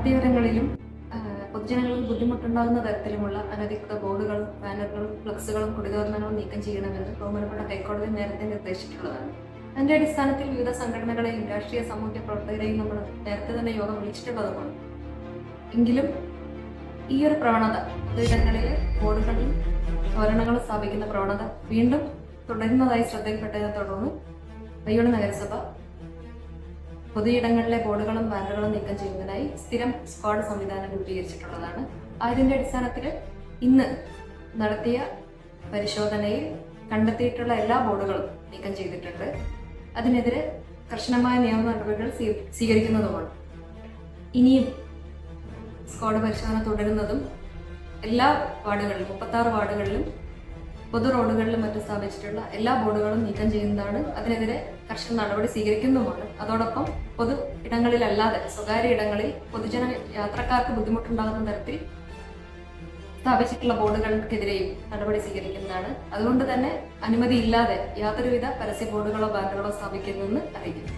പാതയോരങ്ങളിലും പൊതുജനങ്ങൾക്ക് ബുദ്ധിമുട്ടുണ്ടാകുന്ന തരത്തിലുമുള്ള അനധികൃത ബോർഡുകളും ബാനറുകളും ഫ്ലക്സുകളും കൊടിതോരണങ്ങളും നീക്കം ചെയ്യണമെന്ന് ബഹുമാനപ്പെട്ട ഹൈക്കോടതി നേരത്തെ നിർദ്ദേശിച്ചിട്ടുള്ളതാണ്. അതിന്റെ അടിസ്ഥാനത്തിൽ വിവിധ സംഘടനകളെയും രാഷ്ട്രീയ സാമൂഹ്യ പ്രവർത്തകരെയും നമ്മൾ നേരത്തെ തന്നെ യോഗം വിളിച്ചിട്ടുള്ളതുമാണ്. എങ്കിലും ഈ ഒരു പ്രവണത പൊതുയിടങ്ങളിൽ ബോർഡുകളും തോരണങ്ങളും സ്ഥാപിക്കുന്ന പ്രവണത വീണ്ടും തുടരുന്നതായി ശ്രദ്ധയിൽപ്പെട്ടതിനെ തുടർന്ന് പയ്യോളി നഗരസഭ പൊതുയിടങ്ങളിലെ ബോർഡുകളും ബാനറുകളും നീക്കം ചെയ്യുന്നതിനായി സ്ഥിരം സ്ക്വാഡ് സംവിധാനം രൂപീകരിച്ചിട്ടുള്ളതാണ്. അതിന്റെ അടിസ്ഥാനത്തിൽ ഇന്ന് നടത്തിയ പരിശോധനയിൽ കണ്ടെത്തിയിട്ടുള്ള എല്ലാ ബോർഡുകളും നീക്കം ചെയ്തിട്ടുണ്ട്. അതിനെതിരെ കർശനമായ നിയമ നടപടികൾ സ്വീകരിക്കുന്നതുമാണ്. ഇനിയും സ്ക്വാഡ് പരിശോധന തുടരുന്നതും എല്ലാ വാർഡുകളിലും 36 വാർഡുകളിലും പൊതു റോഡുകളിലും മറ്റും സ്ഥാപിച്ചിട്ടുള്ള എല്ലാ ബോർഡുകളും നീക്കം ചെയ്യുന്നതാണ്. അതിനെതിരെ കർശന നടപടി സ്വീകരിക്കുന്നതുമാണ്. അതോടൊപ്പം പൊതു ഇടങ്ങളിലല്ലാതെ സ്വകാര്യ ഇടങ്ങളിൽ പൊതുജന യാത്രക്കാർക്ക് ബുദ്ധിമുട്ടുണ്ടാകുന്ന തരത്തിൽ സ്ഥാപിച്ചിട്ടുള്ള ബോർഡുകൾക്കെതിരെയും നടപടി സ്വീകരിക്കുന്നതാണ്. അതുകൊണ്ട് തന്നെ അനുമതിയില്ലാതെ യാതൊരുവിധ പരസ്യ ബോർഡുകളോ ബാനറുകളോ സ്ഥാപിക്കുന്നതെന്ന് അറിയിക്കുന്നു.